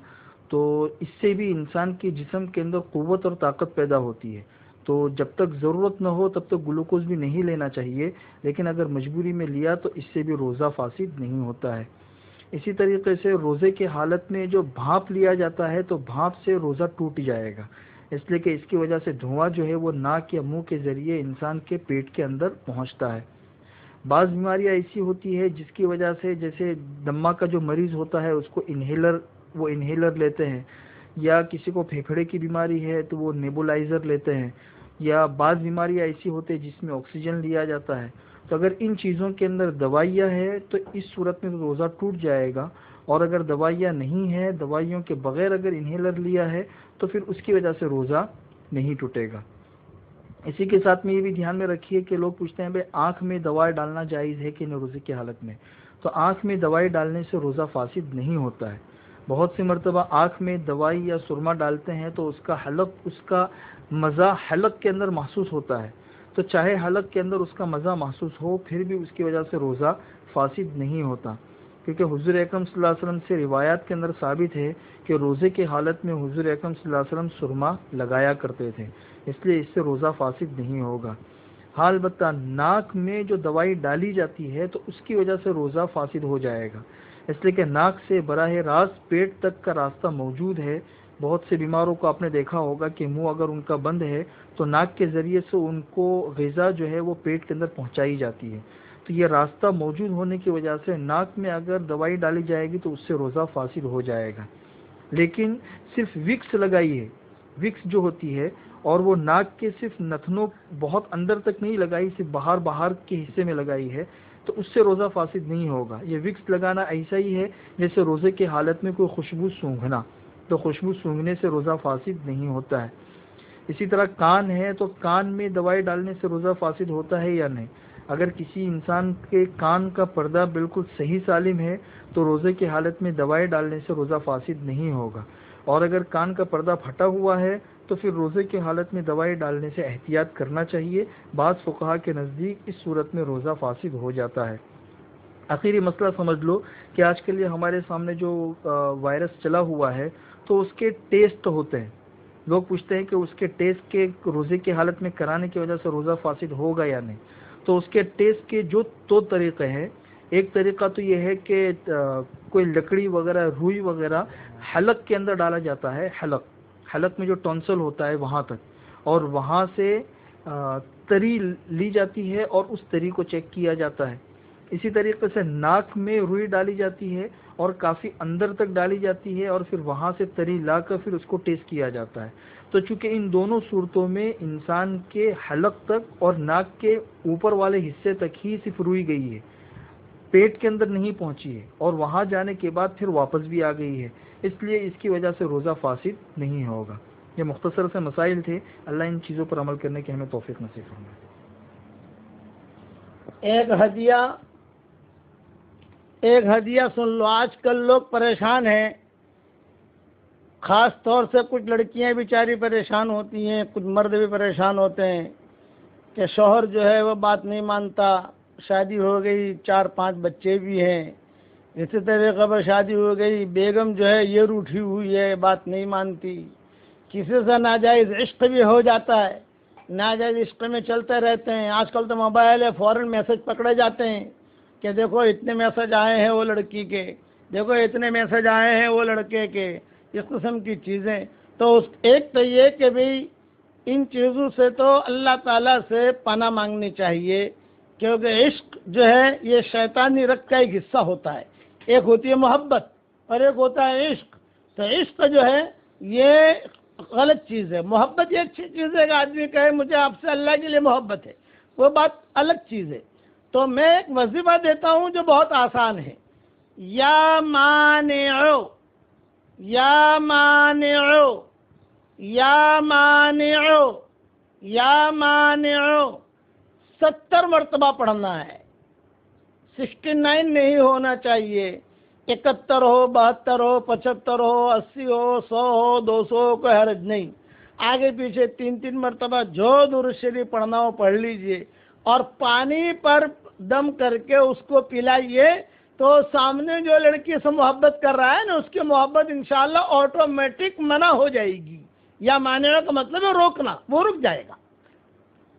تو اس سے بھی انسان کے جسم کے اندر قوت اور طاقت پیدا ہوتی ہے. تو جب تک ضرورت نہ ہو تب تک گلوکوز بھی نہیں لینا چاہیے، لیکن اگر مجبوری میں لیا تو اس سے بھی روزہ فاسد نہیں ہوتا ہے. اسی طریقے سے روزے کی حالت میں جو بھاپ لیا جاتا ہے تو بھاپ سے روزہ ٹوٹ جائے گا، اس لیے کہ اس کی وجہ سے دھواں جو ہے وہ ناک یا منہ کے ذریعے انسان کے پیٹ کے اندر پہنچتا ہے. بعض بیماریاں ایسی ہوتی ہے جس کی وجہ سے، جیسے دمہ کا جو مریض ہوتا ہے اس کو انہیلر لیتے ہیں، یا کسی کو پھیپھڑے کی بیماری ہے تو وہ نیبولائزر لیتے ہیں، یا بعض بیماریاں ایسی ہوتی ہیں جس میں آکسیجن لیا جاتا ہے. تو اگر ان چیزوں کے اندر دوائیاں ہیں تو اس صورت میں روزہ ٹوٹ جائے گا، اور اگر دوائیاں نہیں ہیں، دوائیوں کے بغیر اگر انہیلر لیا ہے تو پھر اس کی وجہ سے روزہ نہیں ٹوٹے گا. اسی کے ساتھ میں یہ بھی دھیان میں رکھیے کہ لوگ پوچھتے ہیں بھئی آنکھ میں دوائی ڈالنا جائز ہے کہ نہیں روزے کی حالت میں. تو آنکھ میں دوائی ڈالنے سے روزہ فاسد نہیں ہوتا ہے۔ بہت سی مرتبہ آنکھ میں دوائی یا سرما ڈالتے ہیں تو اس کا مزہ حلق کے اندر محسوس ہوتا ہے، تو چاہے حلق کے اندر اس کا مزہ محسوس ہو پھر بھی اس کی وجہ سے روزہ فاسد نہیں ہوتا، کیونکہ حضور اکرم صلی اللہ علیہ وسلم سے روایات کے اندر ثابت ہے کہ روزے کی حالت میں حضور اکرم صلی اللہ علیہ وسلم سرما لگایا کرتے تھے، اس لیے اس سے روزہ فاسد نہیں ہوگا۔ حال البتہ ناک میں جو دوائی ڈالی جاتی ہے تو اس کی وجہ سے روزہ فاسد ہو جائے گا، اس لیے کہ ناک سے براہ راست پیٹ تک کا راستہ موجود ہے۔ بہت سے بیماروں کو آپ نے دیکھا ہوگا کہ منہ اگر ان کا بند ہے تو ناک کے ذریعے سے ان کو غذا جو ہے وہ پیٹ کے اندر پہنچائی جاتی ہے، تو یہ راستہ موجود ہونے کی وجہ سے ناک میں اگر دوائی ڈالی جائے گی تو اس سے روزہ فاسد ہو جائے گا۔ لیکن صرف وکس لگائی ہے، وکس جو ہوتی ہے، اور وہ ناک کے صرف نتنوں بہت اندر تک نہیں لگائی، صرف باہر کے حصے میں لگائی ہے، تو اس سے روزہ فاسد نہیں ہوگا۔ یہ وکس لگانا ایسا ہی ہے جیسے روزے کی حالت میں کوئی خوشبو سونگھنا، تو خوشبو سونگھنے سے روزہ فاسد نہیں ہوتا ہے۔ اسی طرح کان ہے تو کان میں دوائی ڈالنے سے روزہ فاسد ہوتا ہے یا نہیں؟ اگر کسی انسان کے کان کا پردہ بالکل صحیح سالم ہے تو روزے کی حالت میں دوائی ڈالنے سے روزہ فاسد نہیں ہوگا، اور اگر کان کا پردہ پھٹا ہوا ہے تو پھر روزے کی حالت میں دوائی ڈالنے سے احتیاط کرنا چاہیے۔ بعض فقہا کے نزدیک اس صورت میں روزہ فاسد ہو جاتا ہے۔ آخری مسئلہ سمجھ لو کہ آج کل یہ ہمارے سامنے جو وائرس چلا ہوا ہے تو اس کے ٹیسٹ ہوتے ہیں، لوگ پوچھتے ہیں کہ اس کے ٹیسٹ کے روزے کی حالت میں کرانے کی وجہ سے روزہ فاسد ہوگا یا نہیں۔ تو اس کے ٹیسٹ کے جو دو طریقے ہیں، ایک طریقہ تو یہ ہے کہ کوئی لکڑی وغیرہ، روئی وغیرہ حلق کے اندر ڈالا جاتا ہے، حلق میں جو ٹونسل ہوتا ہے وہاں تک، اور وہاں سے تری لی جاتی ہے اور اس تری کو چیک کیا جاتا ہے۔ اسی طریقے سے ناک میں روئی ڈالی جاتی ہے اور کافی اندر تک ڈالی جاتی ہے، اور پھر وہاں سے تری لا کر پھر اس کو ٹیسٹ کیا جاتا ہے۔ تو چونکہ ان دونوں صورتوں میں انسان کے حلق تک اور ناک کے اوپر والے حصے تک ہی صرف روئی گئی ہے، پیٹ کے اندر نہیں پہنچی ہے، اور وہاں جانے کے بعد پھر واپس بھی آ گئی ہے، اس لیے اس کی وجہ سے روزہ فاسد نہیں ہوگا۔ یہ مختصر سے مسائل تھے، اللہ ان چیزوں پر عمل کرنے کی ہمیں توفیق نصیب فرمائے۔ ایک ہدیہ سن لو۔ آج کل لوگ پریشان ہیں، خاص طور سے کچھ لڑکیاں بیچاری پریشان ہوتی ہیں، کچھ مرد بھی پریشان ہوتے ہیں کہ شوہر جو ہے وہ بات نہیں مانتا، شادی ہو گئی، 4-5 بچے بھی ہیں، اسی طریقے پر شادی ہو گئی، بیگم جو ہے یہ روٹھی ہوئی ہے، بات نہیں مانتی، کسی سے ناجائز عشق بھی ہو جاتا ہے، ناجائز عشق میں چلتے رہتے ہیں۔ آج کل تو موبائل ہے، فوراً میسج پکڑے جاتے ہیں کہ دیکھو اتنے میسج آئے ہیں وہ لڑکی کے، دیکھو اتنے میسج آئے ہیں وہ لڑکے کے، اس قسم کی چیزیں۔ تو ایک تو یہ کہ بھئی ان چیزوں سے تو اللہ تعالیٰ سے پناہ مانگنی چاہیے، کیونکہ عشق جو ہے یہ شیطانی رگ کا ایک حصہ ہوتا ہے۔ ایک ہوتی ہے محبت اور ایک ہوتا ہے عشق۔ تو عشق جو ہے یہ غلط چیز ہے، محبت یہ اچھی چیز ہے کہ آدمی کہے مجھے آپ سے اللہ کے لیے محبت ہے، وہ بات الگ چیز ہے۔ تو میں ایک وظیفہ دیتا ہوں جو بہت آسان ہے، یا مانعو یا مانعو یا مانعو یا مانعو 70 مرتبہ پڑھنا ہے، 69 نہیں ہونا چاہیے، 71 ہو، 72 ہو، 75 ہو، 80 ہو، 100 ہو، 200 ہو، کوئی حرج نہیں۔ آگے پیچھے 3 مرتبہ جو درود شریف پڑھنا ہو پڑھ لیجئے، اور پانی پر دم کر کے اس کو پلائیے، تو سامنے جو لڑکی سے محبت کر رہا ہے نا، اس کی محبت انشاءاللہ آٹومیٹک منع ہو جائے گی۔ یا ماننے کا مطلب ہے روکنا، وہ رک جائے گا۔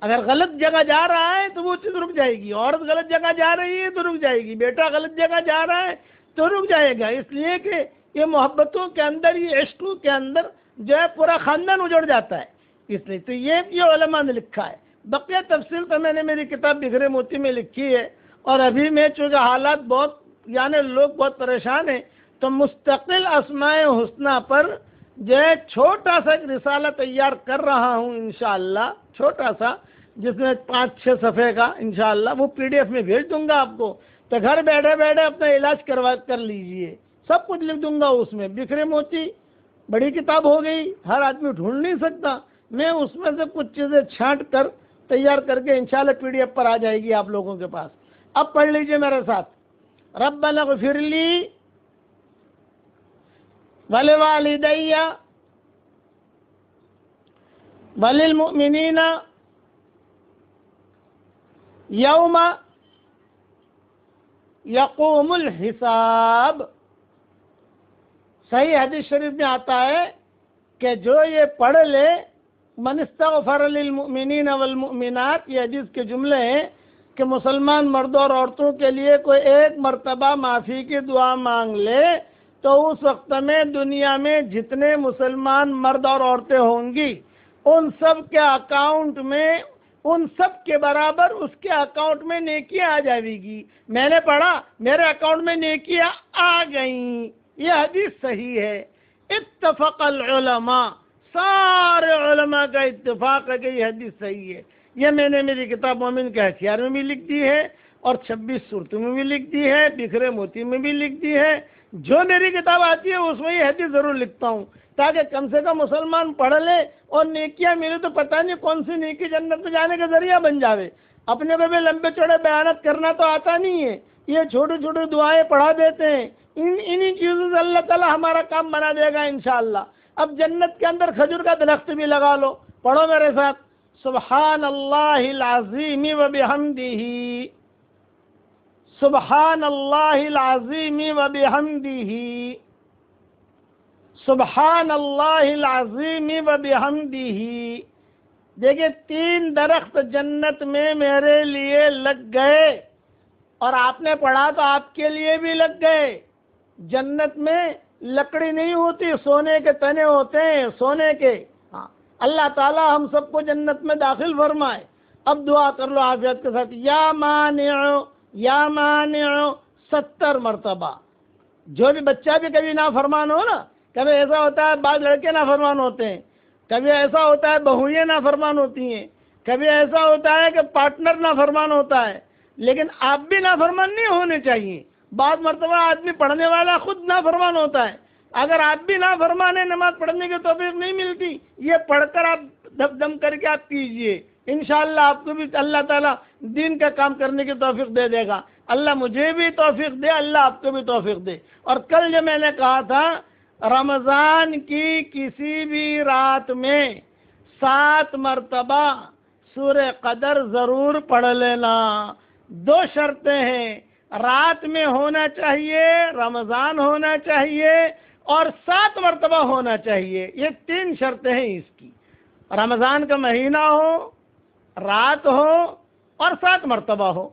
اگر غلط جگہ جا رہا ہے تو وہ چیز رک جائے گی، عورت غلط جگہ جا رہی ہے تو رک جائے گی، بیٹا غلط جگہ جا رہا ہے تو رک جائے گا، اس لیے کہ یہ محبتوں کے اندر، یہ عشقوں کے اندر جو ہے پورا خاندان اجڑ جاتا ہے۔ اس لیے تو یہ علماء نے لکھا ہے۔ بقیہ تفصیل تو میں نے میری کتاب بگھرے موتی میں لکھی ہے، اور ابھی میں چونکہ حالات بہت لوگ بہت پریشان ہیں، تو مستقل اسماء حسنہ پر جو ہے چھوٹا سا ایک رسالہ تیار کر رہا ہوں انشاءاللہ، چھوٹا سا، جس میں 5-6 صفحے کا انشاءاللہ، وہ PDF میں بھیج دوں گا آپ کو، تو گھر بیٹھے بیٹھے اپنا علاج کر لیجئے، سب کچھ لکھ دوں گا اس میں۔ بکھرے موتی بڑی کتاب ہو گئی، ہر آدمی ڈھونڈ نہیں سکتا، میں اس میں سے کچھ چیزیں چھانٹ کر تیار کر کے انشاءاللہ PDF پر آ جائے گی آپ لوگوں کے پاس۔ اب پڑھ لیجئے میرے ساتھ۔ ربنا اغفر لی ولوالدی وللمؤمنین یوم یقوم الحساب۔ صحیح حدیث شریف میں آتا ہے کہ جو یہ پڑھ لے من استغفر للمؤمنین والمؤمنات، یہ حدیث کے جملے ہیں کہ مسلمان مردوں اور عورتوں کے لیے کوئی ایک مرتبہ معافی کی دعا مانگ لے تو اس وقت میں دنیا میں جتنے مسلمان مرد اور عورتیں ہوں گی ان سب کے اکاؤنٹ میں، ان سب کے برابر اس کے اکاؤنٹ میں نیکیاں آ جائے گی۔ میں نے پڑھا میرے اکاؤنٹ میں نیکیاں آ گئیں، یہ حدیث صحیح ہے۔ اتفق العلماء، سارے علماء کا اتفاق ہے کہ یہ حدیث صحیح ہے۔ یہ میں نے میری کتاب مومن کے ہتھیار میں بھی لکھ دی ہے اور 26 صورتوں میں بھی لکھ دی ہے، بکھرے موتی میں بھی لکھ دی ہے۔ جو میری کتاب آتی ہے اس میں یہ حدیث ضرور لکھتا ہوں تاکہ کم سے کم مسلمان پڑھ لے اور نیکیاں ملے تو پتہ نہیں کون سی نیکی جنت میں جانے کا ذریعہ بن جاوے۔ اپنے کو بھی لمبے چوڑے بیانات کرنا تو آتا نہیں ہے، یہ چھوٹی چھوٹی دعائیں پڑھا دیتے ہیں، انہی چیزوں سے اللہ تعالیٰ ہمارا کام بنا دے گا انشاءاللہ۔ اب جنت کے اندر کھجور کا درخت بھی لگا لو، پڑھو میرے ساتھ، سبحان اللہ العظیم وبحمدہ، سبحان اللہ العظیم وبحمدہ، سبحان اللہ العظیم وبحمدہ۔ دیکھیں 3 درخت جنت میں میرے لیے لگ گئے، اور آپ نے پڑھا تو آپ کے لیے بھی لگ گئے۔ جنت میں لکڑی نہیں ہوتی، سونے کے تنے ہوتے ہیں، سونے کے۔ ہاں، اللہ تعالیٰ ہم سب کو جنت میں داخل فرمائے۔ اب دعا کر لو عافیت کے ساتھ، یا مانع 70 مرتبہ۔ جو بھی بچہ بھی کبھی نافرمان ہو نا، کبھی ایسا ہوتا ہے بعض لڑکے نافرمان ہوتے ہیں، کبھی ایسا ہوتا ہے بہوئیں نافرمان ہوتی ہیں، کبھی ایسا ہوتا ہے کہ پارٹنر نافرمان ہوتا ہے، لیکن آپ بھی نافرمان نہیں ہونے چاہیے۔ بعض مرتبہ آدمی پڑھنے والا خود نافرمان ہوتا ہے، اگر آپ بھی نافرمان ہیں نماز پڑھنے کی توفیق نہیں ملتی، یہ پڑھ کر آپ دم دم کر کے آپ کیجئے، انشاءاللہ آپ کو بھی اللہ تعالیٰ دین کا کام کرنے کی توفیق دے دے گا۔ اللہ مجھے بھی توفیق دے، اللہ آپ کو بھی توفیق دے۔ اور کل جو میں نے کہا تھا رمضان کی کسی بھی رات میں 7 مرتبہ سورہ قدر ضرور پڑھ لینا۔ 2 شرطیں ہیں، رات میں ہونا چاہیے، رمضان ہونا چاہیے، اور 7 مرتبہ ہونا چاہیے۔ یہ 3 شرطیں ہیں اس کی، رمضان کا مہینہ ہو، رات ہو، اور 7 مرتبہ ہو۔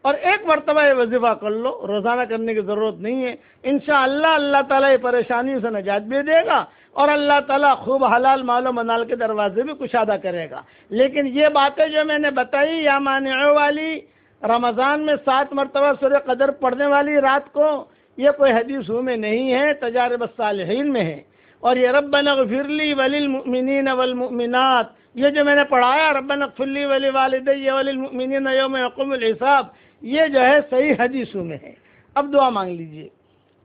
اور 1 مرتبہ یہ وظیفہ کر لو، روزانہ کرنے کی ضرورت نہیں ہے، انشاءاللہ اللہ تعالیٰ یہ پریشانی سے نجات بھی دے گا اور اللہ تعالیٰ خوب حلال مال و منال کے دروازے بھی کشادہ کرے گا۔ لیکن یہ باتیں جو میں نے بتائی یا مانع والی، رمضان میں 7 مرتبہ سورہ قدر پڑھنے والی رات کو، یہ کوئی حدیثوں میں نہیں ہے، تجارب الصالحین میں ہے۔ اور یہ ربنا اغفر لی وللمؤمنین والمؤمنات، یہ جو میں نے پڑھایا ربنا اغفر لی ولوالدی وللمؤمنین یوم یقوم الحساب، یہ جو ہے صحیح حدیثوں میں ہے۔ اب دعا مانگ لیجئے،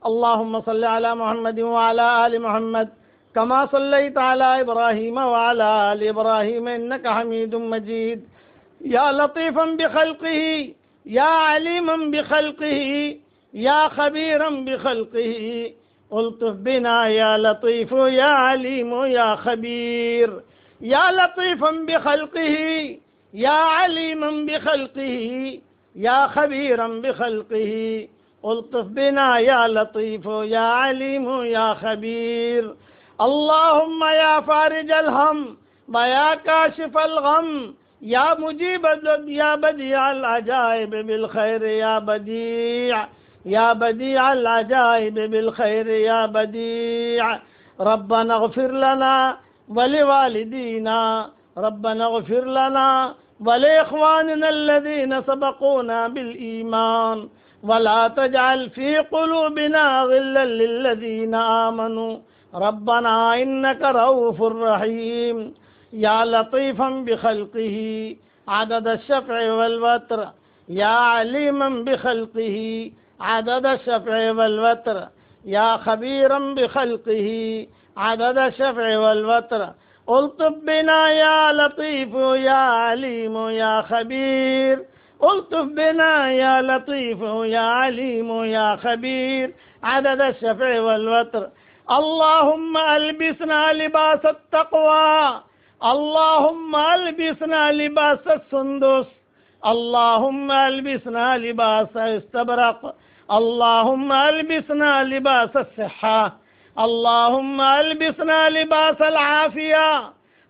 اللہم صلی علی محمد وعلی آل محمد کما صلیت علی ابراہیم وعلی آل ابراہیم انک حمید مجید، یا لطیفا بخلقہ یا علیما بخلقہ یا خبیرا بخلقہ الطف بنا یا لطیف یا علیم یا خبیر، یا لطیفا بخلقہ یا علیما بخلقہ یا خبیرا بخلقہ الطف بنا یا لطیف یا علیم یا خبیر، اللہم یا فارج الہم ویا کاشف الغم یا مجیب یا بدیع العجائب بالخیر یا بدیع یا بدیع العجائب بالخیر یا بدیع، ربنا اغفر لنا ولوالدینا، ربنا اغفر لنا ولإخواننا الذين سبقونا بالإيمان ولا تجعل في قلوبنا غلا للذين آمنوا ربنا إنك رؤوف رحيم، يا لطيفا بخلقه عدد الشفع والوتر، يا عليما بخلقه عدد الشفع والوتر، يا خبيرا بخلقه عدد الشفع والوتر، الطف بنا يا لطيف يا عليم يا خبير، الطف بنا يا لطيف يا عليم يا خبير عدد الشفع والوتر. اللهم ألبسنا لباس التقوى، اللهم ألبسنا لباس السندس، اللهم ألبسنا لباس استبرق، اللهم ألبسنا لباس الصحة، اللهم ألبسنا لباس العافية،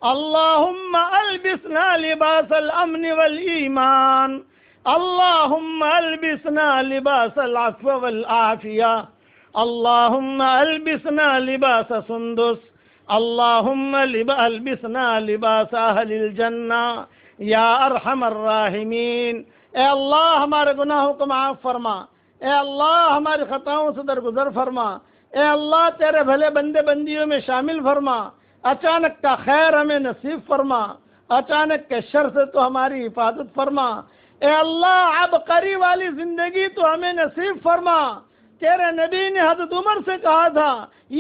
اللهم ألبسنا لباس الأمن والإيمان، اللهم ألبسنا لباس العفو والعافية، اللهم ألبسنا لباس سندس، اللهم ألبسنا لباس أهل الجنة یا ارحم الراحمین۔ اے اللہ ہمارے گناہوں کو معاف فرما، اے اللہ ہماری خطاؤں سے درگزر فرما، اے اللہ تیرے بھلے بندے بندیوں میں شامل فرما، اچانک کا خیر ہمیں نصیب فرما، اچانک کے شر سے تو ہماری حفاظت فرما، اے اللہ عبقری والی زندگی تو ہمیں نصیب فرما۔ تیرے نبی نے حضرت عمر سے کہا تھا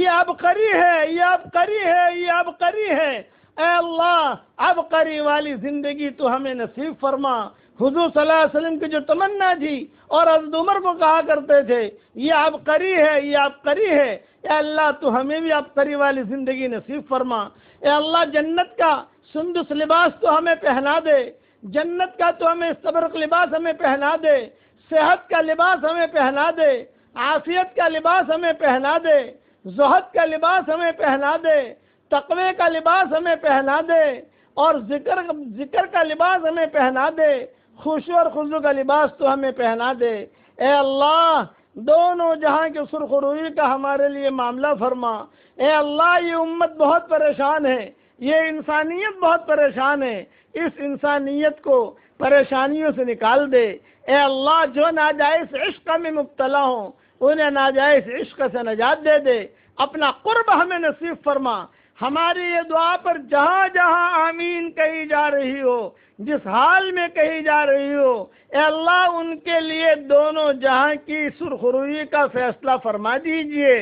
یہ عبقری ہے، یہ عبقری ہے، یہ عبقری ہے۔ اے اللہ عبقری والی زندگی تو ہمیں نصیب فرما۔ حضور صلی اللہ علیہ وسلم کی جو تمنا تھی اور حضرت عمر کو کہا کرتے تھے یہ عبقری ہے، یہ عبقری ہے، اے اللہ تو ہمیں بھی عبقری والی زندگی نصیب فرما۔ اے اللہ جنت کا سندس لباس تو ہمیں پہنا دے، جنت کا تو ہمیں استبرق لباس ہمیں پہنا دے، صحت کا لباس ہمیں پہنا دے، عافیت کا لباس ہمیں پہنا دے، زہد کا لباس ہمیں پہنا دے، تقوی کا لباس ہمیں پہنا دے، اور ذکر کا لباس ہمیں پہنا دے، خوشو اور خضوع کا لباس تو ہمیں پہنا دے۔ اے اللہ دونوں جہاں کی سرخروئی کا ہمارے لیے معاملہ فرما۔ اے اللہ یہ امت بہت پریشان ہے، یہ انسانیت بہت پریشان ہے، اس انسانیت کو پریشانیوں سے نکال دے۔ اے اللہ جو ناجائز عشق میں مبتلا ہوں انہیں ناجائز عشق سے نجات دے دے، اپنا قرب ہمیں نصیب فرما۔ ہماری یہ دعا پر جہاں جہاں آمین کہی جا رہی ہو، جس حال میں کہی جا رہی ہو، اے اللہ ان کے لیے دونوں جہاں کی سرخروئی کا فیصلہ فرما دیجئے،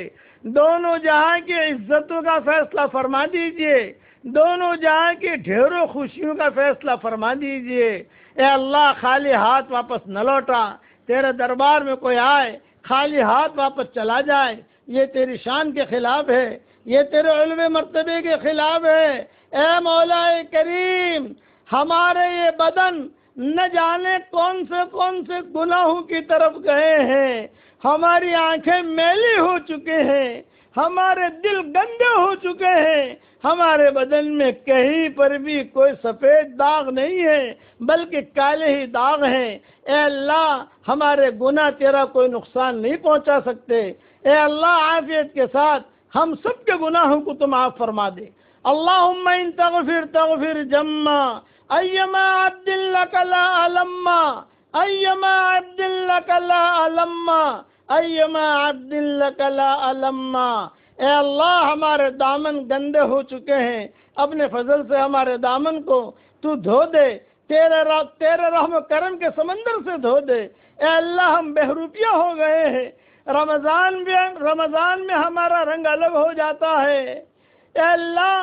دونوں جہاں کی عزتوں کا فیصلہ فرما دیجئے، دونوں جہاں کی ڈھیروں خوشیوں کا فیصلہ فرما دیجئے۔ اے اللہ خالی ہاتھ واپس نہ لوٹا، تیرے دربار میں کوئی آئے خالی ہاتھ واپس چلا جائے یہ تیری شان کے خلاف ہے، یہ تیرے علو مرتبے کے خلاف ہے۔ اے مولا کریم ہمارے یہ بدن نہ جانے کون سے گناہوں کی طرف گئے ہیں، ہماری آنکھیں میلی ہو چکے ہیں، ہمارے دل گندے ہو چکے ہیں، ہمارے بدن میں کہیں پر بھی کوئی سفید داغ نہیں ہے بلکہ کالے ہی داغ ہیں۔ اے اللہ ہمارے گناہ تیرا کوئی نقصان نہیں پہنچا سکتے۔ اے اللہ عافیت کے ساتھ ہم سب کے گناہوں کو تو معاف فرما دے۔ اللہم ان تغفر جما ایما عبد لک لا علما، ایما عبد لک لا علما، ایما عبد لک لا علما۔ اے اللہ ہمارے دامن گندے ہو چکے ہیں، اپنے فضل سے ہمارے دامن کو تو دھو دے، تیرے رحم و کرم کے سمندر سے دھو دے۔ اے اللہ ہم بہروپیہ ہو گئے ہیں، رمضان میں ہمارا رنگ الگ ہو جاتا ہے، اے اللہ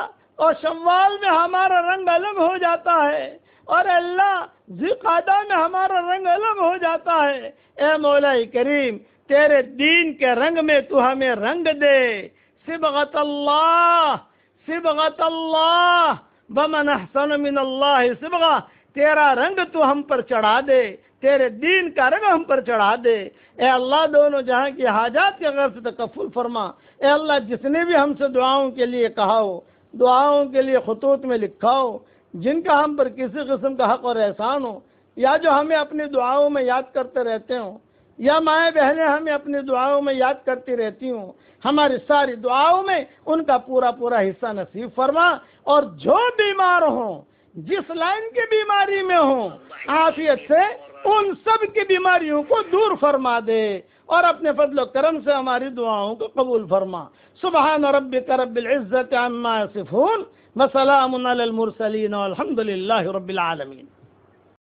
اور شوال میں ہمارا رنگ الگ ہو جاتا ہے، اور اے اللہ ذوالقعدہ میں ہمارا رنگ الگ ہو جاتا ہے۔ اے مولا کریم تیرے دین کے رنگ میں تو ہمیں رنگ دے۔ صبغت اللہ ومن احسن من اللہ صبغہ، تیرا رنگ تو ہم پر چڑھا دے، تیرے دین کا رنگ ہم پر چڑھا دے۔ اے اللہ دونوں جہاں کی حاجات کے غیر سے تکفل فرما۔ اے اللہ جس نے بھی ہم سے دعاؤں کے لیے کہا ہو، دعاؤں کے لیے خطوط میں لکھا ہو، جن کا ہم پر کسی قسم کا حق اور احسان ہو، یا جو ہمیں اپنی دعاؤں میں یاد کرتے رہتے ہوں، یا مائیں بہنیں ہمیں اپنی دعاؤں میں یاد کرتی رہتی ہوں، ہماری ساری دعاؤں میں ان کا پورا حصہ نصیب فرما۔ اور جو بیمار ہوں، جس لائن کی بیماری میں ہوں، عافیت سے ان سب کی بیماریوں کو دور فرما دے، اور اپنے فضل و کرم سے ہماری دعاؤں کو قبول فرما۔ سبحان ربک رب العزت عما یصفون وسلام علی المرسلین والحمد للہ رب العالمین۔